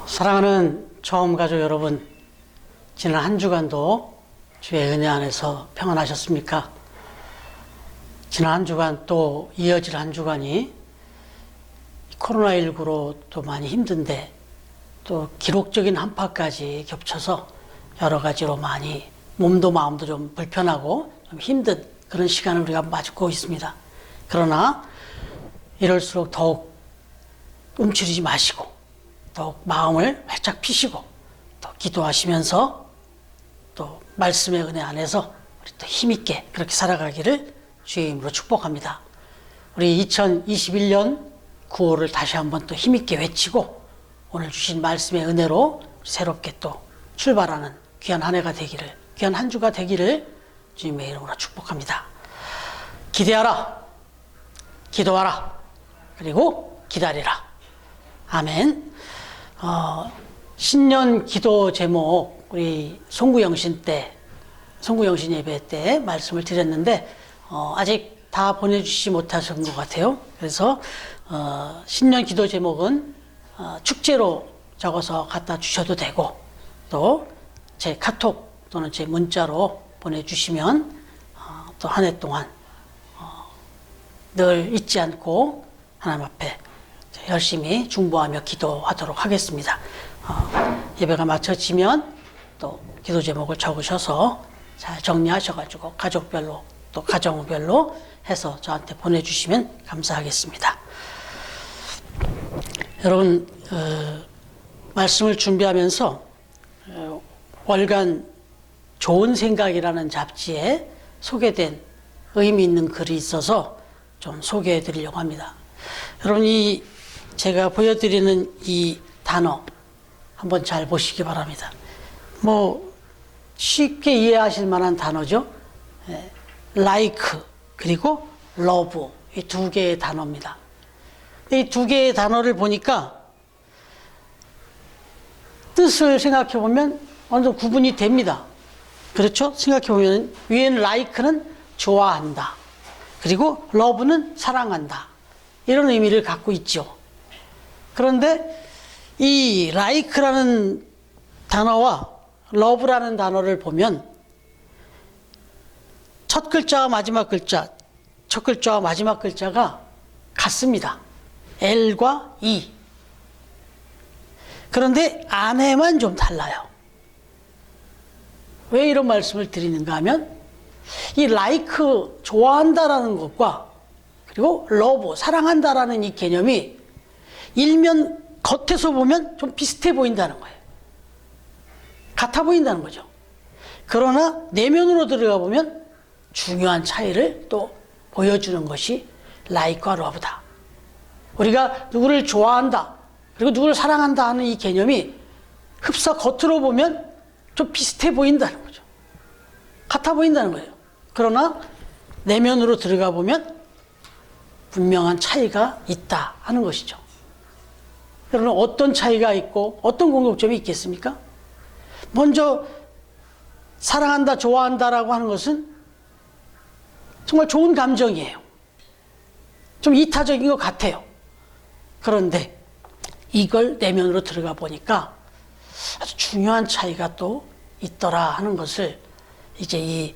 사랑하는 처음 가족 여러분, 지난 한 주간도 주의 은혜 안에서 평안하셨습니까? 지난 한 주간 또 이어질 한 주간이 코로나19로 또 많이 힘든데 또 기록적인 한파까지 겹쳐서 여러 가지로 많이 몸도 마음도 좀 불편하고 좀 힘든 그런 시간을 우리가 맞고 있습니다. 그러나 이럴수록 더욱 움츠리지 마시고 더욱 마음을 활짝 피시고 또 기도하시면서 또 말씀의 은혜 안에서 우리 또 힘있게 그렇게 살아가기를 주의 이름으로 축복합니다. 우리 2021년 9월을 다시 한번 또 힘있게 외치고 오늘 주신 말씀의 은혜로 새롭게 또 출발하는 귀한 한 해가 되기를, 귀한 한 주가 되기를 주님의 이름으로 축복합니다. 기대하라, 기도하라, 그리고 기다리라. 아멘. 신년 기도 제목 우리 송구영신 예배 때 말씀을 드렸는데 아직 다 보내주시지 못하신 것 같아요. 그래서 신년 기도 제목은 축제로 적어서 갖다 주셔도 되고 또 제 카톡 또는 제 문자로 보내주시면 또 한 해 동안 늘 잊지 않고 하나님 앞에 열심히 중보하며 기도하도록 하겠습니다. 예배가 마쳐지면 또 기도 제목을 적으셔서 잘 정리하셔가지고 가족별로 또 가정별로 해서 저한테 보내주시면 감사하겠습니다. 여러분, 말씀을 준비하면서 월간 좋은 생각이라는 잡지에 소개된 의미 있는 글이 있어서 좀 소개해 드리려고 합니다. 여러분이 제가 보여드리는 이 단어 한번 잘 보시기 바랍니다. 쉽게 이해하실 만한 단어죠. like 그리고 love 이 두 개의 단어입니다. 이 두 개의 단어를 보니까 뜻을 생각해 보면 어느 정도 구분이 됩니다. 그렇죠? 생각해 보면 위에는 like는 좋아한다. 그리고 love는 사랑한다. 이런 의미를 갖고 있죠. 그런데 이 like라는 단어와 love라는 단어를 보면 첫 글자와 마지막 글자, 첫 글자와 마지막 글자가 같습니다. L과 E. 그런데 안에만 좀 달라요. 왜 이런 말씀을 드리는가 하면 이 like, 좋아한다라는 것과 그리고 love, 사랑한다라는 이 개념이 일면 겉에서 보면 좀 비슷해 보인다는 거예요. 같아 보인다는 거죠. 그러나 내면으로 들어가 보면 중요한 차이를 또 보여주는 것이 like와 love다. 우리가 누구를 좋아한다, 그리고 누구를 사랑한다 하는 이 개념이 흡사 겉으로 보면 좀 비슷해 보인다는 거죠. 같아 보인다는 거예요. 그러나 내면으로 들어가 보면 분명한 차이가 있다 하는 것이죠. 여러분, 어떤 차이가 있고 어떤 공통점이 있겠습니까? 먼저 사랑한다, 좋아한다라고 하는 것은 정말 좋은 감정이에요. 좀 이타적인 것 같아요. 그런데 이걸 내면으로 들어가 보니까 아주 중요한 차이가 또 있더라 하는 것을 이제 이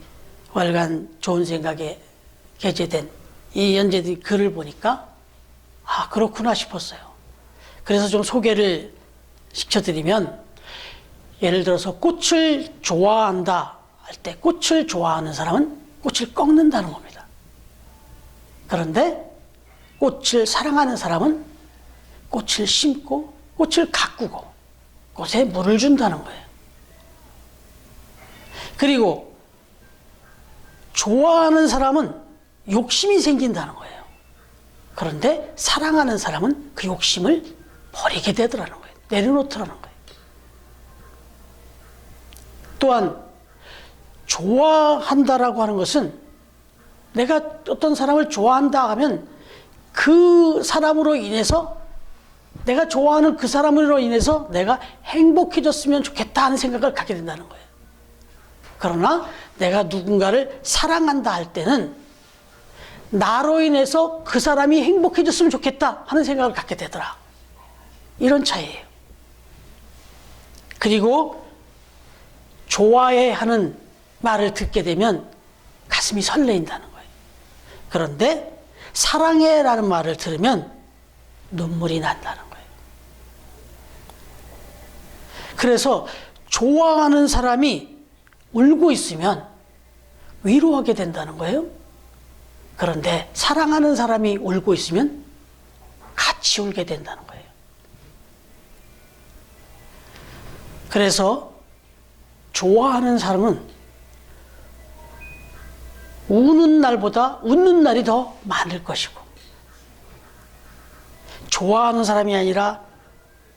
월간 좋은 생각에 게재된 이 연재된 글을 보니까 그렇구나 싶었어요. 그래서 좀 소개를 시켜드리면, 예를 들어서 꽃을 좋아한다 할 때 꽃을 좋아하는 사람은 꽃을 꺾는다는 겁니다. 그런데 꽃을 사랑하는 사람은 꽃을 심고 꽃을 가꾸고 꽃에 물을 준다는 거예요. 그리고 좋아하는 사람은 욕심이 생긴다는 거예요. 그런데 사랑하는 사람은 그 욕심을 버리게 되더라는 거예요. 내려놓더라는 거예요. 또한 좋아한다라고 하는 것은 내가 어떤 사람을 좋아한다 하면 그 사람으로 인해서, 내가 좋아하는 그 사람으로 인해서 내가 행복해졌으면 좋겠다 하는 생각을 갖게 된다는 거예요. 그러나 내가 누군가를 사랑한다 할 때는 나로 인해서 그 사람이 행복해졌으면 좋겠다 하는 생각을 갖게 되더라. 이런 차이예요. 그리고 좋아해 하는 말을 듣게 되면 가슴이 설레인다는 거예요. 그런데 사랑해 라는 말을 들으면 눈물이 난다는 거예요. 그래서 좋아하는 사람이 울고 있으면 위로하게 된다는 거예요. 그런데 사랑하는 사람이 울고 있으면 같이 울게 된다는 거예요. 그래서 좋아하는 사람은 우는 날보다 웃는 날이 더 많을 것이고, 좋아하는 사람이 아니라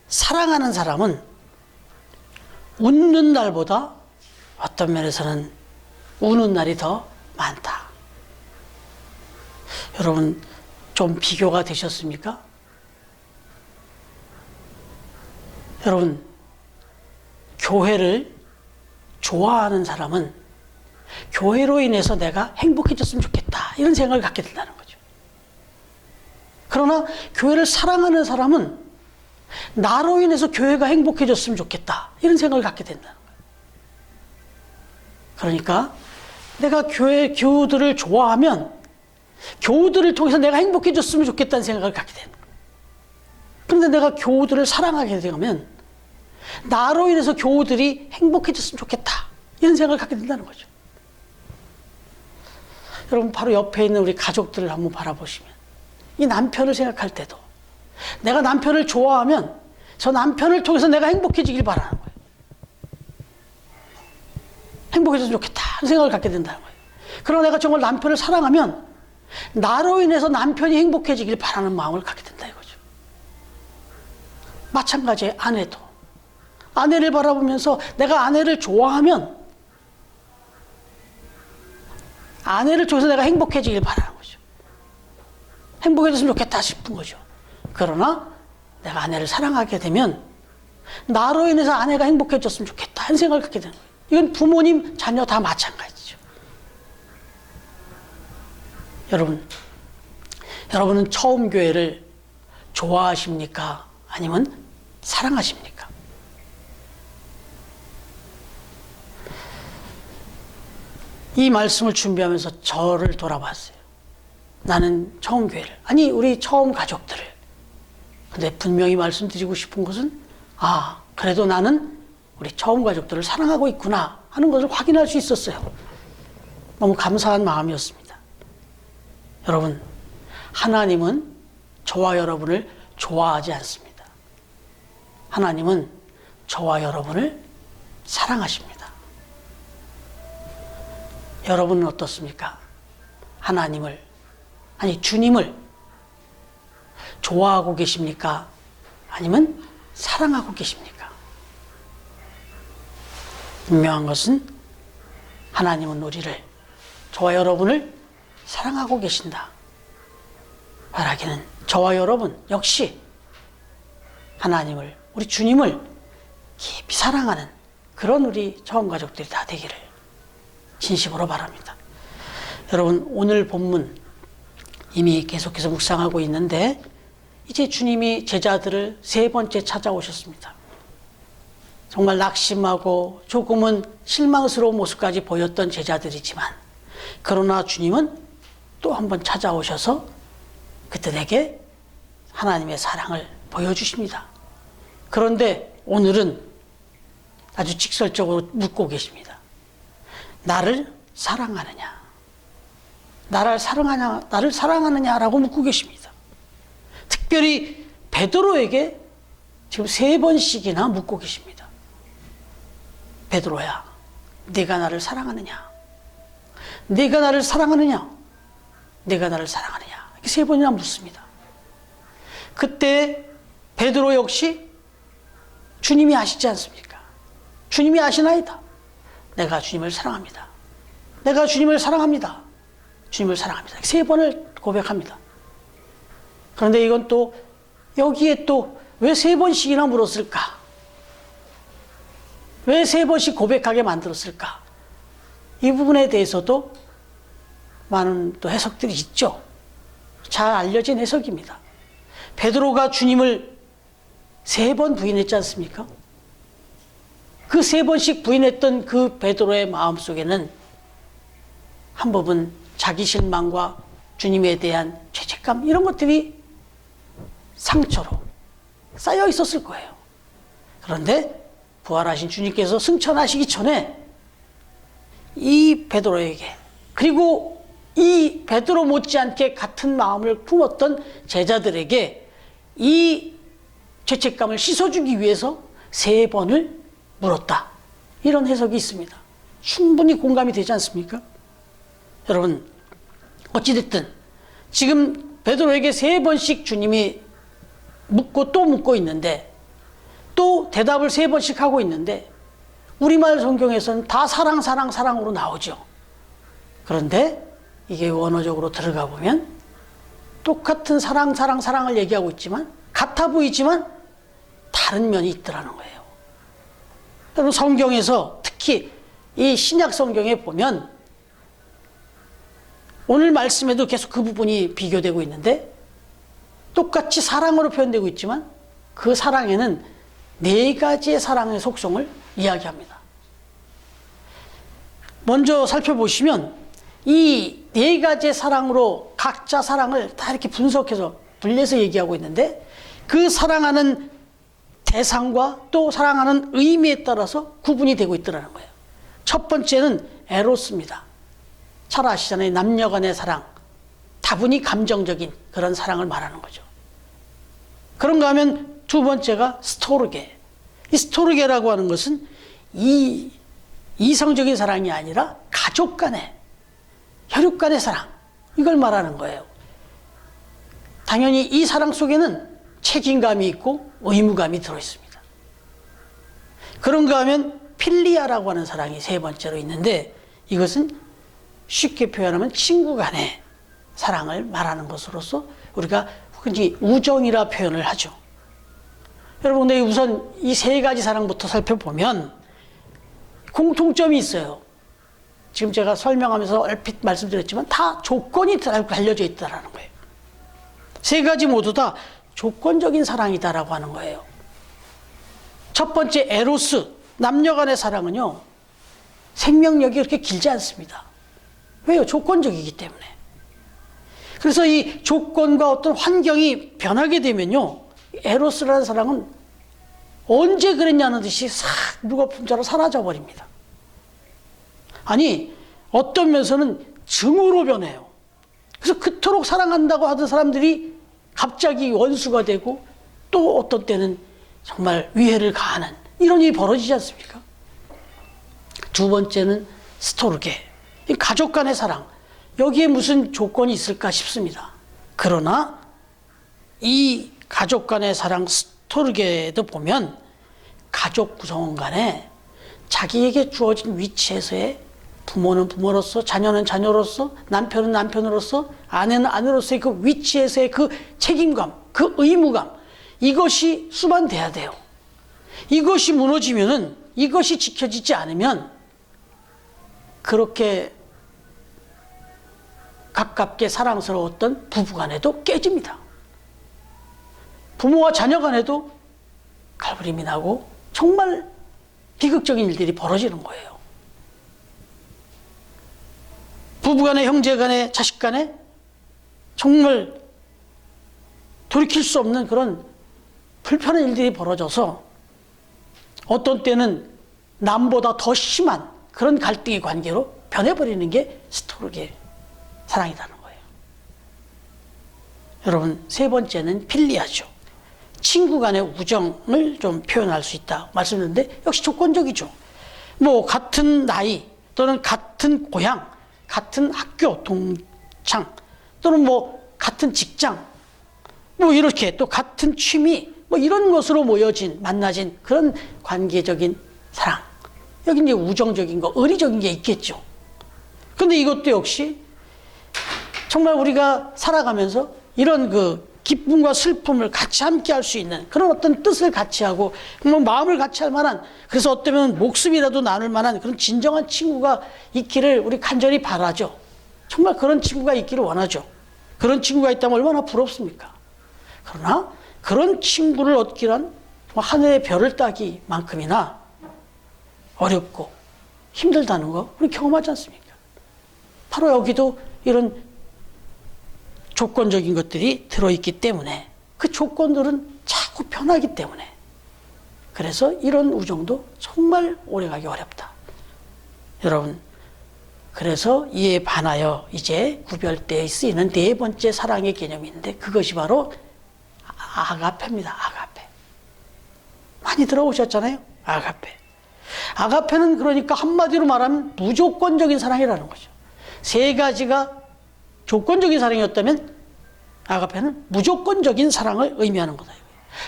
사랑하는 사람은 웃는 날보다 어떤 면에서는 우는 날이 더 많다. 여러분, 좀 비교가 되셨습니까? 여러분, 교회를 좋아하는 사람은 교회로 인해서 내가 행복해졌으면 좋겠다, 이런 생각을 갖게 된다는 거죠. 그러나 교회를 사랑하는 사람은 나로 인해서 교회가 행복해졌으면 좋겠다, 이런 생각을 갖게 된다는 거예요. 그러니까 내가 교우들을 좋아하면 교우들을 통해서 내가 행복해졌으면 좋겠다는 생각을 갖게 되는 거예요. 그런데 내가 교우들을 사랑하게 되면 나로 인해서 교우들이 행복해졌으면 좋겠다, 이런 생각을 갖게 된다는 거죠. 여러분, 바로 옆에 있는 우리 가족들을 한번 바라보시면, 이 남편을 생각할 때도 내가 남편을 좋아하면 저 남편을 통해서 내가 행복해지길 바라는 거예요. 행복해졌으면 좋겠다 하는 생각을 갖게 된다는 거예요. 그러나 내가 정말 남편을 사랑하면 나로 인해서 남편이 행복해지길 바라는 마음을 갖게 된다 이거죠. 마찬가지의 아내도, 아내를 바라보면서 내가 아내를 좋아하면 아내를 통해서 내가 행복해지길 바라는 거죠. 행복해졌으면 좋겠다 싶은 거죠. 그러나 내가 아내를 사랑하게 되면 나로 인해서 아내가 행복해졌으면 좋겠다 하는 생각을 갖게 되는 거예요. 이건 부모님, 자녀 다 마찬가지죠. 여러분은 처음 교회를 좋아하십니까? 아니면 사랑하십니까? 이 말씀을 준비하면서 저를 돌아봤어요. 나는 처음 교회를, 아니 우리 처음 가족들을. 근데 분명히 말씀드리고 싶은 것은, 그래도 나는 우리 처음 가족들을 사랑하고 있구나 하는 것을 확인할 수 있었어요. 너무 감사한 마음이었습니다. 여러분, 하나님은 저와 여러분을 좋아하지 않습니다. 하나님은 저와 여러분을 사랑하십니다. 여러분은 어떻습니까? 주님을 좋아하고 계십니까? 아니면 사랑하고 계십니까? 분명한 것은 하나님은 저와 여러분을 사랑하고 계신다. 말하기는 저와 여러분 역시 하나님을, 우리 주님을 깊이 사랑하는 그런 우리 처음 가족들이 다 되기를 진심으로 바랍니다. 여러분, 오늘 본문 이미 계속해서 묵상하고 있는데, 이제 주님이 제자들을 세 번째 찾아오셨습니다. 정말 낙심하고 조금은 실망스러운 모습까지 보였던 제자들이지만, 그러나 주님은 또 한 번 찾아오셔서 그들에게 하나님의 사랑을 보여주십니다. 그런데 오늘은 아주 직설적으로 묻고 계십니다. 나를 사랑하느냐? 나를 사랑하느냐라고 묻고 계십니다. 특별히 베드로에게 지금 3번씩이나 묻고 계십니다. 베드로야, 네가 나를 사랑하느냐? 네가 나를 사랑하느냐? 네가 나를 사랑하느냐? 이렇게 3번이나 묻습니다. 그때 베드로 역시 주님이 아시지 않습니까? 주님이 아시나이다. 내가 주님을 사랑합니다. 내가 주님을 사랑합니다. 주님을 사랑합니다. 3번을 고백합니다. 그런데 이건 또 여기에 또 왜 3번씩이나 물었을까? 왜 3번씩 고백하게 만들었을까? 이 부분에 대해서도 많은 또 해석들이 있죠. 잘 알려진 해석입니다. 베드로가 주님을 3번 부인했지 않습니까? 그 3번씩 부인했던 그 베드로의 마음속에는 한 부분 자기 실망과 주님에 대한 죄책감, 이런 것들이 상처로 쌓여 있었을 거예요. 그런데 부활하신 주님께서 승천하시기 전에 이 베드로에게, 그리고 이 베드로 못지않게 같은 마음을 품었던 제자들에게 이 죄책감을 씻어주기 위해서 3번을 물었다, 이런 해석이 있습니다. 충분히 공감이 되지 않습니까? 여러분, 어찌됐든 지금 베드로에게 3번씩 주님이 묻고 또 묻고 있는데, 또 대답을 3번씩 하고 있는데, 우리말 성경에서는 다 사랑, 사랑, 사랑으로 나오죠. 그런데 이게 원어적으로 들어가 보면 똑같은 사랑, 사랑, 사랑을 얘기하고 있지만, 같아 보이지만 다른 면이 있더라는 거예요. 여러분, 성경에서 특히 이 신약 성경에 보면 오늘 말씀에도 계속 그 부분이 비교되고 있는데, 똑같이 사랑으로 표현되고 있지만 그 사랑에는 4가지의 사랑의 속성을 이야기합니다. 먼저 살펴보시면 이 4가지의 사랑으로 각자 사랑을 다 이렇게 분석해서 분리해서 얘기하고 있는데, 그 사랑하는 대상과 또 사랑하는 의미에 따라서 구분이 되고 있더라는 거예요. 첫 번째는 에로스입니다. 잘 아시잖아요. 남녀 간의 사랑, 다분히 감정적인 그런 사랑을 말하는 거죠. 그런가 하면 두 번째가 스토르게. 이 스토르게라고 하는 것은 이성적인 사랑이 아니라 가족 간의, 혈육 간의 사랑, 이걸 말하는 거예요. 당연히 이 사랑 속에는 책임감이 있고 의무감이 들어있습니다. 그런가 하면 필리아라고 하는 사랑이 3번째로 있는데, 이것은 쉽게 표현하면 친구 간의 사랑을 말하는 것으로서 우리가 흔히 우정이라 표현을 하죠. 여러분, 근데 우선 이 3가지 사랑부터 살펴보면 공통점이 있어요. 지금 제가 설명하면서 얼핏 말씀드렸지만 다 조건이 달려져 있다는 거예요. 3가지 모두 다 조건적인 사랑이다라고 하는 거예요. 첫 번째 에로스, 남녀 간의 사랑은요, 생명력이 그렇게 길지 않습니다. 왜요? 조건적이기 때문에. 그래서 이 조건과 어떤 환경이 변하게 되면요, 에로스라는 사랑은 언제 그랬냐는 듯이 싹 무거품자로 사라져 버립니다. 아니, 어떤 면에서는 증오로 변해요. 그래서 그토록 사랑한다고 하던 사람들이 갑자기 원수가 되고, 또 어떤 때는 정말 위해를 가하는 이런 일이 벌어지지 않습니까? 두 번째는 스토르게, 가족 간의 사랑. 여기에 무슨 조건이 있을까 싶습니다. 그러나 이 가족 간의 사랑 스토르게도 보면 가족 구성원 간에 자기에게 주어진 위치에서의, 부모는 부모로서, 자녀는 자녀로서, 남편은 남편으로서, 아내는 아내로서의 그 위치에서의 그 책임감, 그 의무감, 이것이 수반돼야 돼요. 이것이 무너지면은, 이것이 지켜지지 않으면 그렇게 가깝게 사랑스러웠던 부부간에도 깨집니다. 부모와 자녀 간에도 갈부림이 나고 정말 비극적인 일들이 벌어지는 거예요. 부부간에, 형제간에, 자식간에 정말 돌이킬 수 없는 그런 불편한 일들이 벌어져서 어떤 때는 남보다 더 심한 그런 갈등의 관계로 변해버리는 게 스토르게 사랑이라는 거예요. 여러분, 3번째는 필리아죠. 친구 간의 우정을 좀 표현할 수 있다 말씀드렸는데, 역시 조건적이죠. 뭐 같은 나이 또는 같은 고향, 같은 학교 동창, 또는 뭐 같은 직장, 뭐 이렇게 또 같은 취미, 뭐 이런 것으로 모여진, 만나진 그런 관계적인 사랑. 여기 이제 우정적인 거, 의리적인 게 있겠죠. 근데 이것도 역시 정말 우리가 살아가면서 이런 그 기쁨과 슬픔을 같이 함께 할 수 있는 그런 어떤 뜻을 같이 하고, 뭐 마음을 같이 할 만한, 그래서 어쩌면 목숨이라도 나눌 만한 그런 진정한 친구가 있기를 우리 간절히 바라죠. 정말 그런 친구가 있기를 원하죠. 그런 친구가 있다면 얼마나 부럽습니까? 그러나 그런 친구를 얻기란 하늘의 별을 따기만큼이나 어렵고 힘들다는 거 우리 경험하지 않습니까? 바로 여기도 이런 조건적인 것들이 들어있기 때문에 그 조건들은 자꾸 변하기 때문에 그래서 이런 우정도 정말 오래가기 어렵다. 여러분, 그래서 이에 반하여 이제 구별되어 쓰이는 네 번째 사랑의 개념이 있는데 그것이 바로 아가페입니다. 아가페. 많이 들어보셨잖아요. 아가페. 아가페는 그러니까 한마디로 말하면 무조건적인 사랑이라는 거죠. 세 가지가 조건적인 사랑이었다면 아가페는 무조건적인 사랑을 의미하는 거다.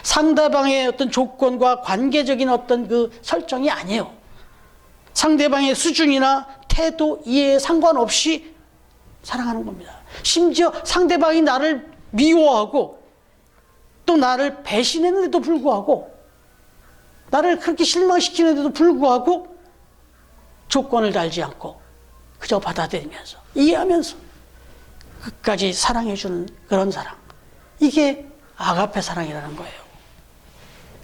상대방의 어떤 조건과 관계적인 어떤 그 설정이 아니에요. 상대방의 수준이나 태도, 이해에 상관없이 사랑하는 겁니다. 심지어 상대방이 나를 미워하고 또 나를 배신했는데도 불구하고 나를 그렇게 실망시키는데도 불구하고 조건을 달지 않고 그저 받아들이면서 이해하면서 끝까지 사랑해주는 그런 사랑. 이게 아가페 사랑이라는 거예요.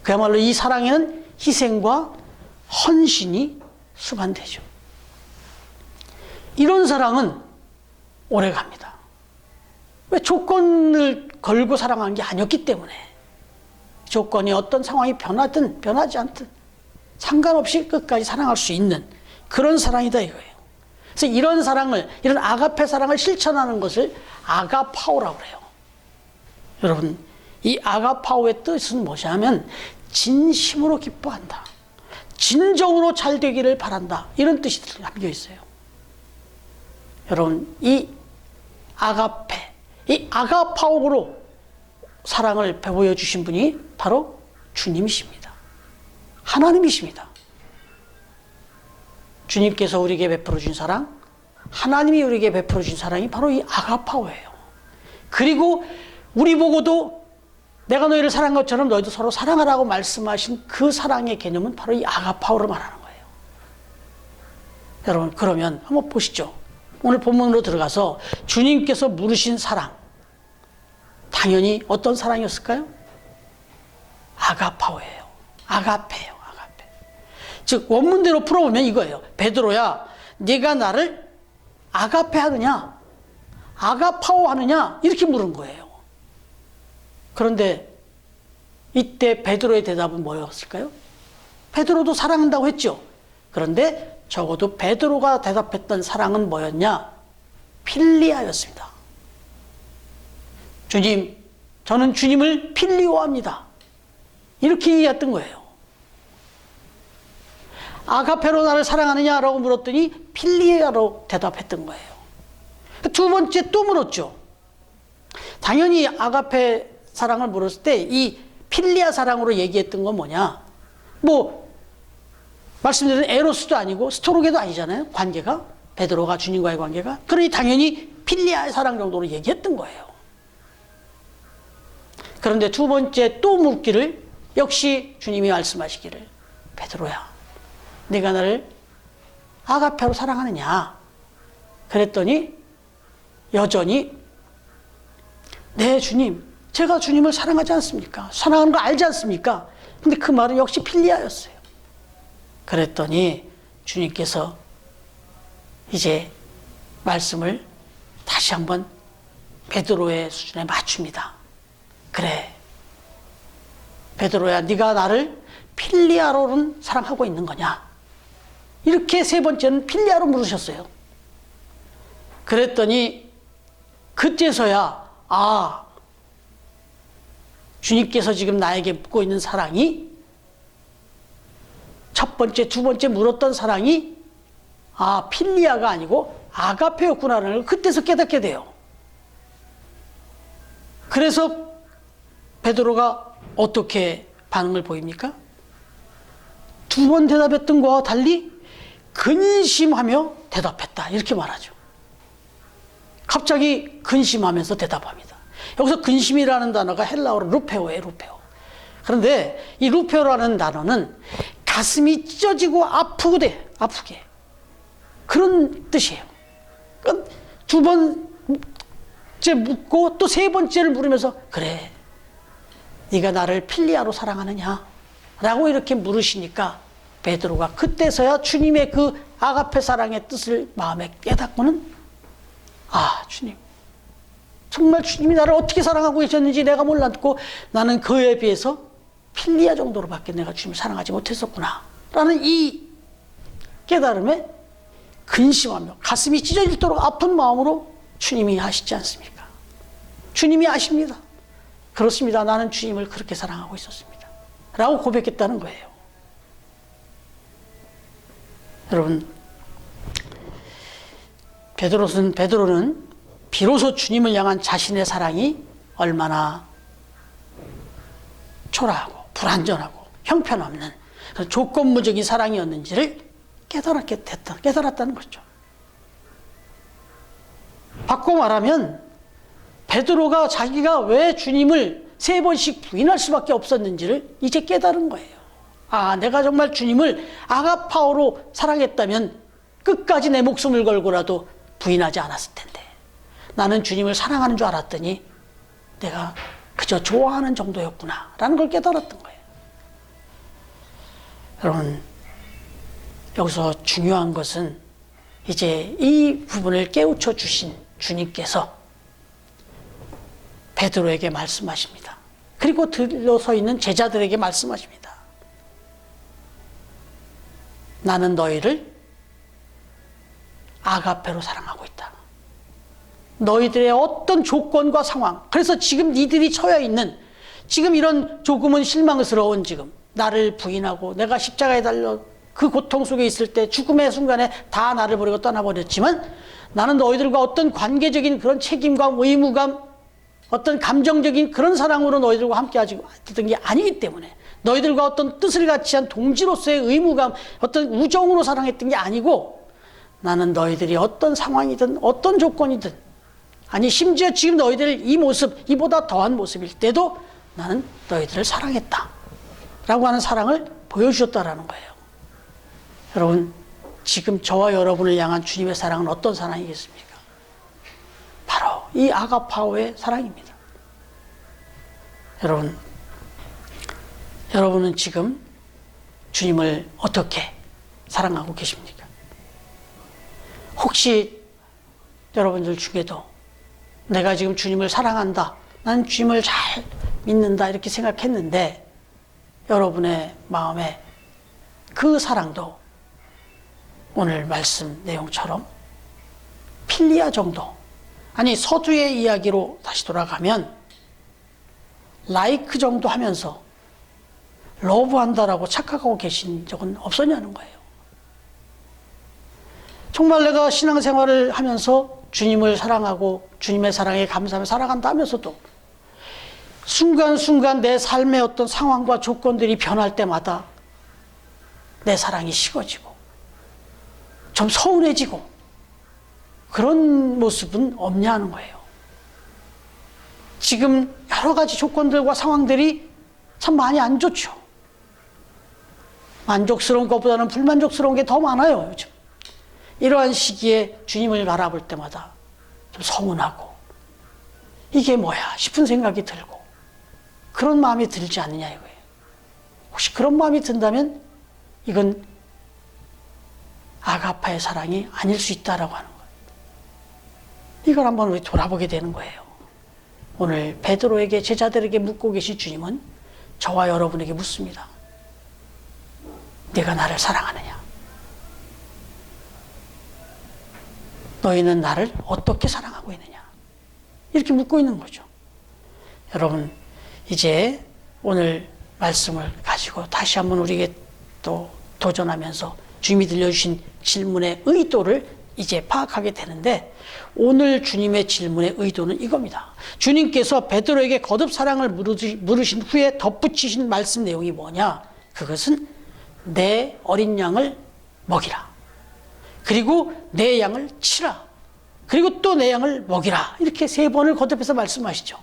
그야말로 이 사랑에는 희생과 헌신이 수반되죠. 이런 사랑은 오래갑니다. 왜? 조건을 걸고 사랑한 게 아니었기 때문에. 조건이 어떤 상황이 변하든 변하지 않든 상관없이 끝까지 사랑할 수 있는 그런 사랑이다 이거예요. 그래서 이런 사랑을, 이런 아가페 사랑을 실천하는 것을 아가파오라고 그래요. 여러분, 이 아가파오의 뜻은 뭐냐면 진심으로 기뻐한다, 진정으로 잘 되기를 바란다, 이런 뜻이 담겨 있어요. 여러분, 이 아가페, 이 아가파오로 사랑을 보여주신 분이 바로 주님이십니다. 하나님이십니다. 주님께서 우리에게 베풀어 준 사랑, 하나님이 우리에게 베풀어 준 사랑이 바로 이 아가파오예요. 그리고 우리 보고도 내가 너희를 사랑한 것처럼 너희도 서로 사랑하라고 말씀하신 그 사랑의 개념은 바로 이 아가파오를 말하는 거예요. 여러분, 그러면 한번 보시죠. 오늘 본문으로 들어가서 주님께서 물으신 사랑, 당연히 어떤 사랑이었을까요? 아가파오예요. 아가페예요. 아가페. 즉 원문대로 풀어보면 이거예요. 베드로야, 네가 나를 아가페 하느냐, 아가파오 하느냐, 이렇게 물은 거예요. 그런데 이때 베드로의 대답은 뭐였을까요? 베드로도 사랑한다고 했죠. 그런데 적어도 베드로가 대답했던 사랑은 뭐였냐? 필리아였습니다. 주님, 저는 주님을 필리오합니다. 이렇게 얘기했던 거예요. 아가페로 나를 사랑하느냐라고 물었더니 필리아로 대답했던 거예요. 두 번째 또 물었죠. 당연히 아가페 사랑을 물었을 때 이 필리아 사랑으로 얘기했던 건 뭐냐? 뭐 말씀드린 에로스도 아니고 스토로게도 아니잖아요. 관계가, 베드로가 주님과의 관계가. 그러니 당연히 필리아의 사랑 정도로 얘기했던 거예요. 그런데 두 번째 또 묻기를 역시 주님이 말씀하시기를, 베드로야, 네가 나를 아가페로 사랑하느냐? 그랬더니 여전히 네 주님, 제가 주님을 사랑하지 않습니까? 사랑하는 거 알지 않습니까? 근데 그 말은 역시 필리아였어요. 그랬더니 주님께서 이제 말씀을 다시 한번 베드로의 수준에 맞춥니다. 그래, 베드로야, 네가 나를 필리아로는 사랑하고 있는 거냐? 이렇게 세 번째는 필리아로 물으셨어요. 그랬더니 그때서야 주님께서 지금 나에게 묻고 있는 사랑이, 첫 번째, 두 번째 물었던 사랑이 필리아가 아니고 아가페였구나라는 걸 그때서 깨닫게 돼요. 그래서 베드로가 어떻게 반응을 보입니까? 두 번 대답했던 거와 달리 근심하며 대답했다, 이렇게 말하죠. 갑자기 근심하면서 대답합니다. 여기서 근심이라는 단어가 헬라어로 루페오예요. 루페오. 그런데 이 루페오라는 단어는 가슴이 찢어지고 아프게 그런 뜻이에요. 그러니까 두 번째 묻고 또 세 번째를 물으면서, 그래, 네가 나를 필리아로 사랑하느냐? 라고 이렇게 물으시니까 베드로가 그때서야 주님의 그 아가페 사랑의 뜻을 마음에 깨닫고는, 아, 주님, 정말 주님이 나를 어떻게 사랑하고 계셨는지 내가 몰랐고 나는 그에 비해서 필리아 정도로밖에 내가 주님을 사랑하지 못했었구나 라는 이 깨달음에 근심하며 가슴이 찢어질도록 아픈 마음으로 주님이 아시지 않습니까? 주님이 아십니다. 그렇습니다. 나는 주님을 그렇게 사랑하고 있었습니다 라고 고백했다는 거예요. 여러분, 베드로는 비로소 주님을 향한 자신의 사랑이 얼마나 초라하고 불완전하고 형편없는 조건부적인 사랑이었는지를 깨달았다는 거죠. 바꿔 말하면 베드로가 자기가 왜 주님을 3번씩 부인할 수밖에 없었는지를 이제 깨달은 거예요. 아, 내가 정말 주님을 아가파오로 사랑했다면 끝까지 내 목숨을 걸고라도 부인하지 않았을 텐데, 나는 주님을 사랑하는 줄 알았더니 내가 그저 좋아하는 정도였구나 라는 걸 깨달았던 거예요. 여러분, 여기서 중요한 것은 이제 이 부분을 깨우쳐 주신 주님께서 베드로에게 말씀하십니다. 그리고 들러서 있는 제자들에게 말씀하십니다. 나는 너희를 아가페로 사랑하고 있다. 너희들의 어떤 조건과 상황, 그래서 지금 니들이 처해 있는 지금 이런 조금은 실망스러운 지금 나를 부인하고 내가 십자가에 달려 그 고통 속에 있을 때 죽음의 순간에 다 나를 버리고 떠나버렸지만 나는 너희들과 어떤 관계적인 그런 책임감, 의무감, 어떤 감정적인 그런 사랑으로 너희들과 함께 하던 게 아니기 때문에, 너희들과 어떤 뜻을 같이 한 동지로서의 의무감, 어떤 우정으로 사랑했던 게 아니고, 나는 너희들이 어떤 상황이든 어떤 조건이든, 아니 심지어 지금 너희들 이 모습, 이보다 더한 모습일 때도 나는 너희들을 사랑했다 라고 하는 사랑을 보여주셨다라는 거예요. 여러분, 지금 저와 여러분을 향한 주님의 사랑은 어떤 사랑이겠습니까? 바로 이 아가파오의 사랑입니다. 여러분은 지금 주님을 어떻게 사랑하고 계십니까? 혹시 여러분들 중에도 내가 지금 주님을 사랑한다, 난 주님을 잘 믿는다 이렇게 생각했는데, 여러분의 마음에 그 사랑도 오늘 말씀 내용처럼 필리아 정도, 아니 서두의 이야기로 다시 돌아가면 라이크 정도 하면서 러브한다라고 착각하고 계신 적은 없었냐는 거예요. 정말 내가 신앙생활을 하면서 주님을 사랑하고 주님의 사랑에 감사하며 살아간다 하면서도 순간순간 내 삶의 어떤 상황과 조건들이 변할 때마다 내 사랑이 식어지고 좀 서운해지고 그런 모습은 없냐는 거예요. 지금 여러 가지 조건들과 상황들이 참 많이 안 좋죠. 만족스러운 것보다는 불만족스러운 게 더 많아요, 요즘. 이러한 시기에 주님을 바라볼 때마다 좀 서운하고 이게 뭐야 싶은 생각이 들고 그런 마음이 들지 않느냐 이거예요. 혹시 그런 마음이 든다면 이건 아가파의 사랑이 아닐 수 있다라고 하는 거예요. 이걸 한번 우리 돌아보게 되는 거예요. 오늘 베드로에게, 제자들에게 묻고 계신 주님은 저와 여러분에게 묻습니다. 네가 나를 사랑하느냐? 너희는 나를 어떻게 사랑하고 있느냐? 이렇게 묻고 있는 거죠. 여러분, 이제 오늘 말씀을 가지고 다시 한번 우리에게 또 도전하면서 주님이 들려주신 질문의 의도를 이제 파악하게 되는데, 오늘 주님의 질문의 의도는 이겁니다. 주님께서 베드로에게 거듭 사랑을 물으신 후에 덧붙이신 말씀 내용이 뭐냐? 그것은 내 어린 양을 먹이라, 그리고 내 양을 치라, 그리고 또 내 양을 먹이라, 이렇게 3번을 거듭해서 말씀하시죠.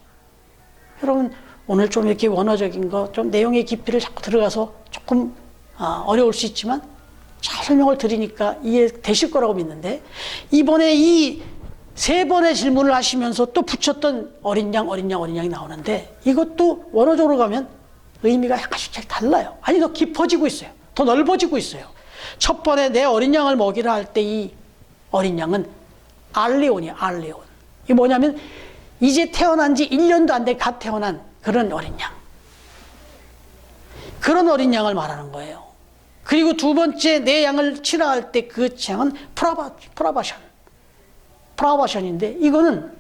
여러분, 오늘 좀 이렇게 원어적인 거, 좀 내용의 깊이를 자꾸 들어가서 조금 어려울 수 있지만 잘 설명을 드리니까 이해되실 거라고 믿는데, 이번에 이 3번의 질문을 하시면서 또 붙였던 어린 양이 나오는데, 이것도 원어적으로 가면 의미가 약간씩 달라요. 아니, 더 깊어지고 있어요. 더 넓어지고 있어요. 첫 번에 내 어린 양을 먹이라 할 때 이 어린 양은 알레온이에요. 알레온. 이게 뭐냐면 이제 태어난 지 1년도 안 돼 갓 태어난 그런 어린 양. 그런 어린 양을 말하는 거예요. 그리고 두 번째 내 양을 치라 할 때 그 양은 프라바션인데 이거는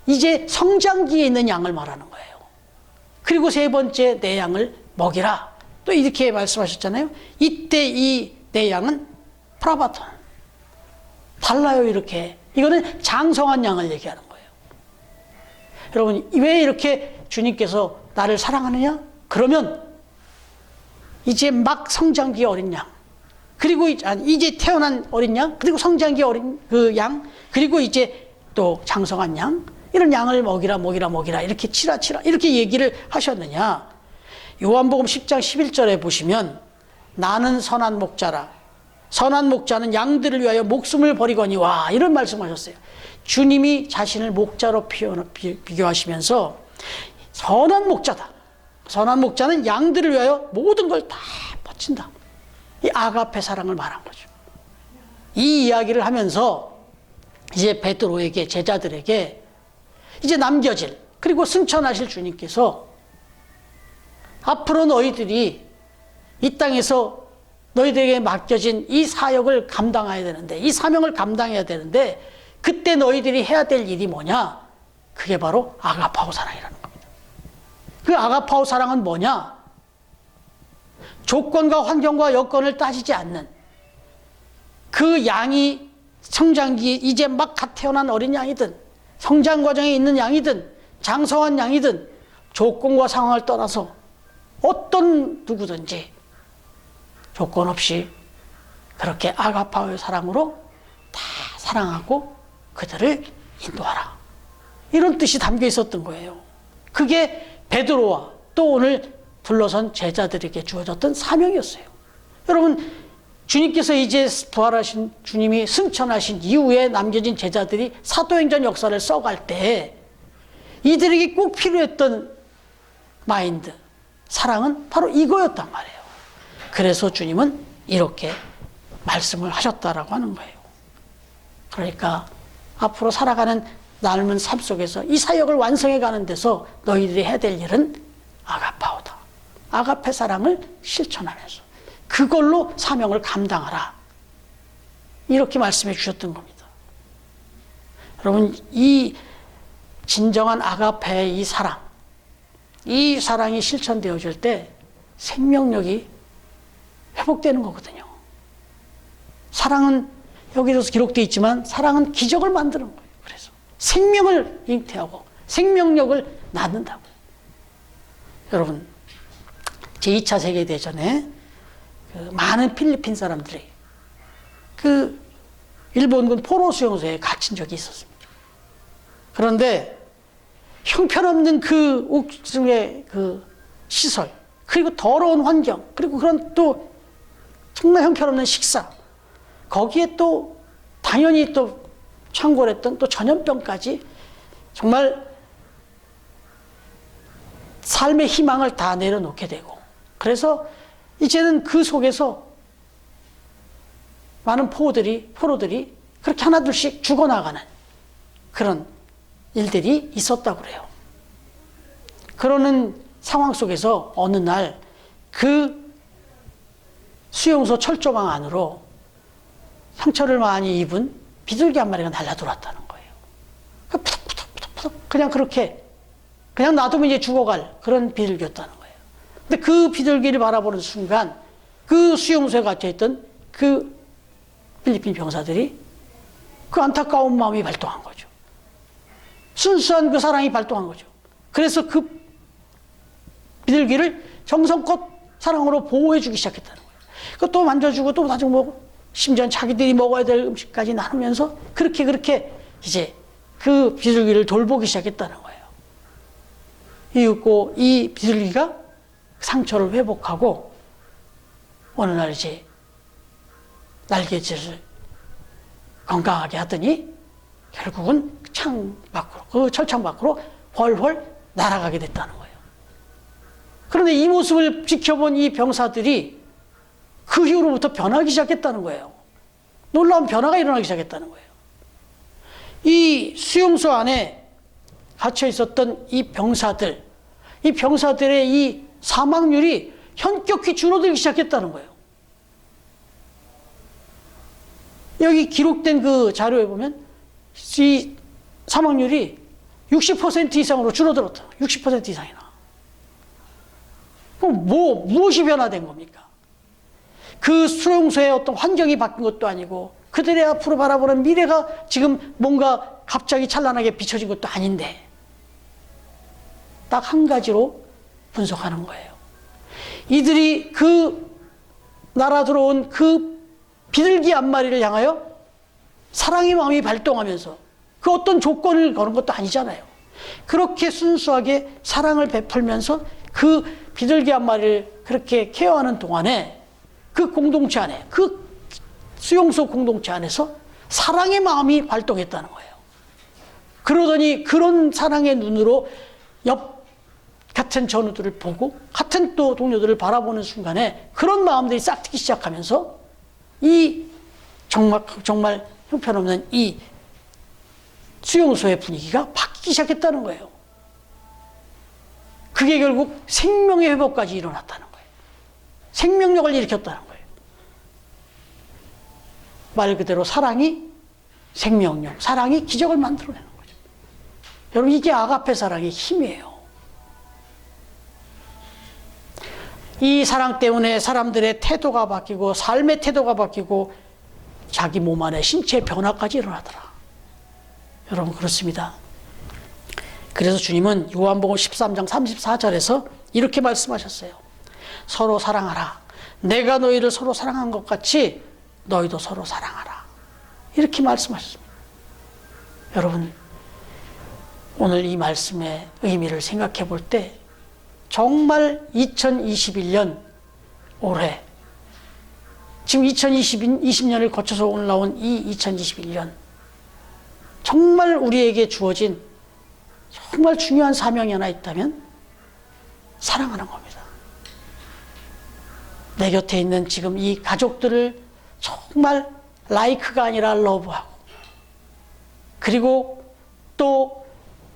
이제 성장기에 있는 양을 말하는 거예요. 그리고 세 번째 내 양을 먹이라. 또 이렇게 말씀하셨잖아요. 이때 이 내 양은 프라바톤. 달라요, 이렇게. 이거는 장성한 양을 얘기하는 거예요. 여러분, 왜 이렇게 주님께서 나를 사랑하느냐? 그러면 이제 막 성장기 어린 양, 그리고 이제 태어난 어린 양, 그리고 성장기 어린 그 양, 그리고 이제 또 장성한 양, 이런 양을 먹이라 이렇게 치라 이렇게 얘기를 하셨느냐? 요한복음 10장 11절에 보시면 나는 선한 목자라. 선한 목자는 양들을 위하여 목숨을 버리거니와 이런 말씀하셨어요. 주님이 자신을 목자로 비교하시면서 선한 목자다. 선한 목자는 양들을 위하여 모든 걸 다 바친다. 이 아가페 사랑을 말한 거죠. 이 이야기를 하면서 이제 베드로에게, 제자들에게 이제 남겨질, 그리고 승천하실 주님께서 앞으로 너희들이 이 땅에서 너희들에게 맡겨진 이 사역을 감당해야 되는데, 이 사명을 감당해야 되는데, 그때 너희들이 해야 될 일이 뭐냐? 그게 바로 아가파오 사랑이라는 겁니다. 그 아가파오 사랑은 뭐냐? 조건과 환경과 여건을 따지지 않는 그 양이 성장기에 이제 막 갓 태어난 어린 양이든 성장 과정에 있는 양이든 장성한 양이든 조건과 상황을 떠나서 어떤 누구든지 조건 없이 그렇게 아가파오의 사랑으로 다 사랑하고 그들을 인도하라. 이런 뜻이 담겨 있었던 거예요. 그게 베드로와 또 오늘 둘러선 제자들에게 주어졌던 사명이었어요. 여러분, 주님께서 이제 부활하신 주님이 승천하신 이후에 남겨진 제자들이 사도행전 역사를 써갈 때 이들에게 꼭 필요했던 마인드, 사랑은 바로 이거였단 말이에요. 그래서 주님은 이렇게 말씀을 하셨다라고 하는 거예요. 그러니까 앞으로 살아가는 남은 삶 속에서 이 사역을 완성해 가는 데서 너희들이 해야 될 일은 아가파오다. 아가페 사랑을 실천하면서 그걸로 사명을 감당하라. 이렇게 말씀해 주셨던 겁니다. 여러분, 이 진정한 아가페의 이 사랑이 실천되어질 때 생명력이 회복되는 거거든요. 사랑은 여기서 기록되어 있지만 사랑은 기적을 만드는 거예요. 그래서 생명을 잉태하고 생명력을 낳는다고요. 여러분, 제2차 세계대전에 많은 필리핀 사람들이 일본군 포로 수용소에 갇힌 적이 있었습니다. 그런데 형편없는 그 옥중의 그 시설, 그리고 더러운 환경, 그리고 그런 또 정말 형편없는 식사, 거기에 또 당연히 또 창궐했던 또 전염병까지 정말 삶의 희망을 다 내려놓게 되고, 그래서 이제는 그 속에서 많은 포로들이 그렇게 하나둘씩 죽어나가는 그런 일들이 있었다고 그래요. 그러는 상황 속에서 어느 날 그 수용소 철조망 안으로 상처를 많이 입은 비둘기 한 마리가 날아들어왔다는 거예요. 푸덕푸덕 그냥 그렇게 그냥 놔두면 이제 죽어갈 그런 비둘기였다는 거예요. 근데 그 비둘기를 바라보는 순간 그 수용소에 갇혀있던 그 필리핀 병사들이 그 안타까운 마음이 발동한 거죠. 순수한 그 사랑이 발동한 거죠. 그래서 그 비둘기를 정성껏 사랑으로 보호해주기 시작했다는 거예요. 그것도 만져주고 또 나중에 심지어 자기들이 먹어야 될 음식까지 나누면서 그렇게 이제 그 비둘기를 돌보기 시작했다는 거예요. 이윽고 이 비둘기가 상처를 회복하고 어느 날 이제 날개짓을 건강하게 하더니 결국은 그 철창 밖으로 훨훨 날아가게 됐다는 거예요. 그런데 이 모습을 지켜본 이 병사들이 그 이후로부터 변하기 시작했다는 거예요. 놀라운 변화가 일어나기 시작했다는 거예요. 이 수용소 안에 갇혀 있었던 이 병사들의 이 사망률이 현격히 줄어들기 시작했다는 거예요. 여기 기록된 그 자료에 보면 이 사망률이 60% 이상으로 줄어들었다. 60% 이상이나. 그럼 무엇이 변화된 겁니까? 그 수용소의 어떤 환경이 바뀐 것도 아니고 그들의 앞으로 바라보는 미래가 지금 뭔가 갑자기 찬란하게 비춰진 것도 아닌데 딱 한 가지로 분석하는 거예요. 이들이 그 날아 들어온 그 비둘기 한 마리를 향하여 사랑의 마음이 발동하면서 그 어떤 조건을 거는 것도 아니잖아요. 그렇게 순수하게 사랑을 베풀면서 그 비둘기 한 마리를 그렇게 케어하는 동안에 그 공동체 안에, 그 수용소 공동체 안에서 사랑의 마음이 발동했다는 거예요. 그러더니 그런 사랑의 눈으로 옆 같은 전우들을 보고 같은 또 동료들을 바라보는 순간에 그런 마음들이 싹트기 시작하면서 이 정말 형편없는 이 수용소의 분위기가 바뀌기 시작했다는 거예요. 그게 결국 생명의 회복까지 일어났다는 거예요. 생명력을 일으켰다는 거예요. 말 그대로 사랑이 생명력, 사랑이 기적을 만들어내는 거죠. 여러분, 이게 아가페 사랑의 힘이에요. 이 사랑 때문에 사람들의 태도가 바뀌고 삶의 태도가 바뀌고 자기 몸 안에 신체 변화까지 일어나더라. 여러분, 그렇습니다. 그래서 주님은 요한복음 13장 34절에서 이렇게 말씀하셨어요. 서로 사랑하라. 내가 너희를 서로 사랑한 것 같이 너희도 서로 사랑하라. 이렇게 말씀하셨습니다. 여러분, 오늘 이 말씀의 의미를 생각해 볼 때 정말 2021년 올해, 지금 2020년을 거쳐서 올라온 이 2021년, 정말 우리에게 주어진 정말 중요한 사명이 하나 있다면 사랑하는 겁니다. 내 곁에 있는 지금 이 가족들을 정말 라이크가 아니라 러브하고, 그리고 또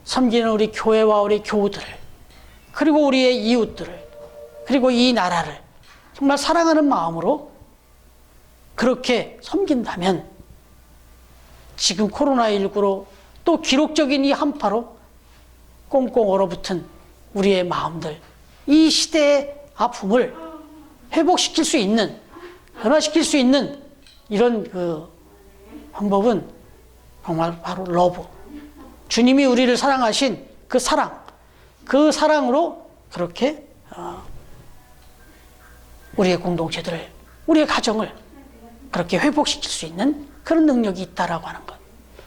섬기는 우리 교회와 우리 교우들을, 그리고 우리의 이웃들을, 그리고 이 나라를 정말 사랑하는 마음으로 그렇게 섬긴다면 지금 코로나19로 또 기록적인 이 한파로 꽁꽁 얼어붙은 우리의 마음들, 이 시대의 아픔을 회복시킬 수 있는, 변화시킬 수 있는 이런 그 방법은 정말 바로 러브. 주님이 우리를 사랑하신 그 사랑, 그 사랑으로 그렇게 우리의 공동체들을, 우리의 가정을 그렇게 회복시킬 수 있는 그런 능력이 있다라고 하는 것.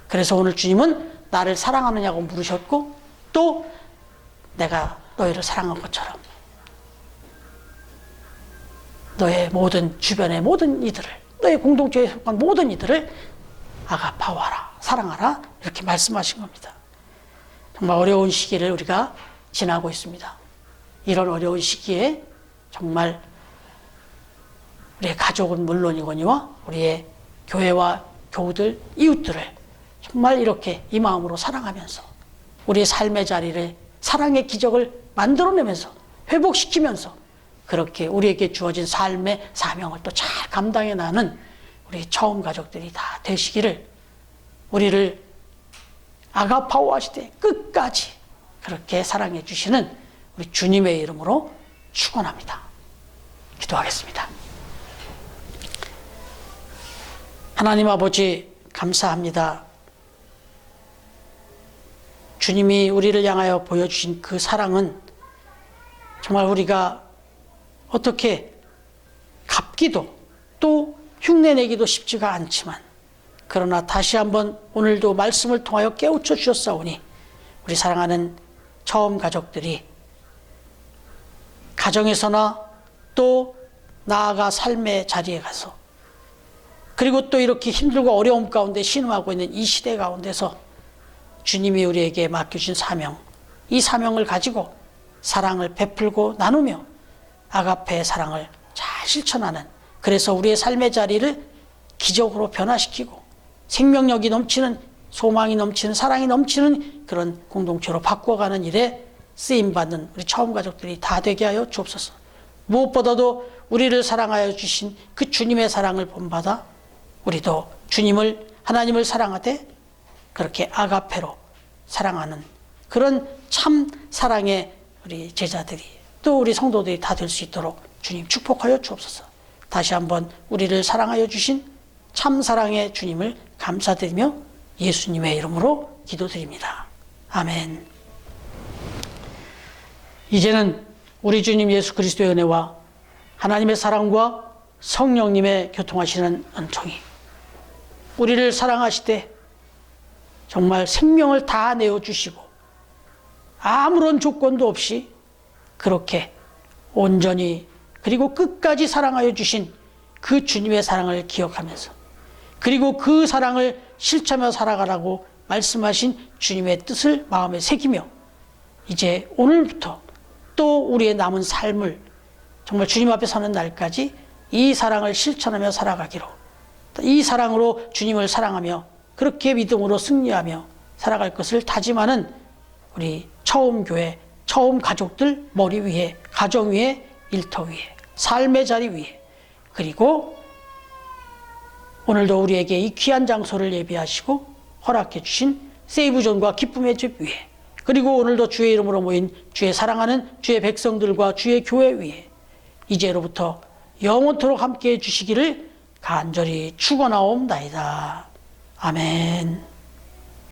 그래서 오늘 주님은 나를 사랑하느냐고 물으셨고, 또 내가 너희를 사랑한 것처럼 너의 모든 주변의 모든 이들을, 너의 공동체에 속한 모든 이들을 아가파워하라, 사랑하라, 이렇게 말씀하신 겁니다. 정말 어려운 시기를 우리가 지나고 있습니다. 이런 어려운 시기에 정말 우리의 가족은 물론이거니와 우리의 교회와 교우들, 이웃들을 정말 이렇게 이 마음으로 사랑하면서 우리의 삶의 자리를 사랑의 기적을 만들어내면서 회복시키면서 그렇게 우리에게 주어진 삶의 사명을 또 잘 감당해 나가는 우리 처음 가족들이 다 되시기를, 우리를 아가파워 하시되 끝까지 그렇게 사랑해 주시는 우리 주님의 이름으로 축원합니다. 기도하겠습니다. 하나님 아버지, 감사합니다. 주님이 우리를 향하여 보여주신 그 사랑은 정말 우리가 어떻게 갚기도 또 흉내내기도 쉽지가 않지만, 그러나 다시 한번 오늘도 말씀을 통하여 깨우쳐 주셨사오니 우리 사랑하는 처음 가족들이 가정에서나 또 나아가 삶의 자리에 가서, 그리고 또 이렇게 힘들고 어려움 가운데 신음하고 있는 이 시대 가운데서 주님이 우리에게 맡겨주신 사명, 이 사명을 가지고 사랑을 베풀고 나누며 아가페의 사랑을 잘 실천하는 그래서 우리의 삶의 자리를 기적으로 변화시키고 생명력이 넘치는, 소망이 넘치는, 사랑이 넘치는 그런 공동체로 바꿔가는 일에 쓰임받는 우리 처음 가족들이 다 되게 하여 주옵소서. 무엇보다도 우리를 사랑하여 주신 그 주님의 사랑을 본받아 우리도 주님을, 하나님을 사랑하되 그렇게 아가페로 사랑하는 그런 참 사랑의 우리 제자들이, 또 우리 성도들이 다 될 수 있도록 주님 축복하여 주옵소서. 다시 한번 우리를 사랑하여 주신 참 사랑의 주님을 감사드리며 예수님의 이름으로 기도드립니다. 아멘. 이제는 우리 주님 예수 그리스도의 은혜와 하나님의 사랑과 성령님의 교통하시는 은총이, 우리를 사랑하시되 정말 생명을 다 내어주시고 아무런 조건도 없이 그렇게 온전히 그리고 끝까지 사랑하여 주신 그 주님의 사랑을 기억하면서, 그리고 그 사랑을 실천하며 살아가라고 말씀하신 주님의 뜻을 마음에 새기며, 이제 오늘부터 또 우리의 남은 삶을 정말 주님 앞에 서는 날까지 이 사랑을 실천하며 살아가기로, 이 사랑으로 주님을 사랑하며 그렇게 믿음으로 승리하며 살아갈 것을 다짐하는 우리 처음 교회, 처음 가족들 머리 위에, 가정 위에, 일터 위에, 삶의 자리 위에, 그리고 오늘도 우리에게 이 귀한 장소를 예비하시고 허락해 주신 세이브존과 기쁨의 집 위에, 그리고 오늘도 주의 이름으로 모인 주의 사랑하는 주의 백성들과 주의 교회 위에 이제로부터 영원토록 함께해 주시기를 간절히 축원하옵나이다. 아멘.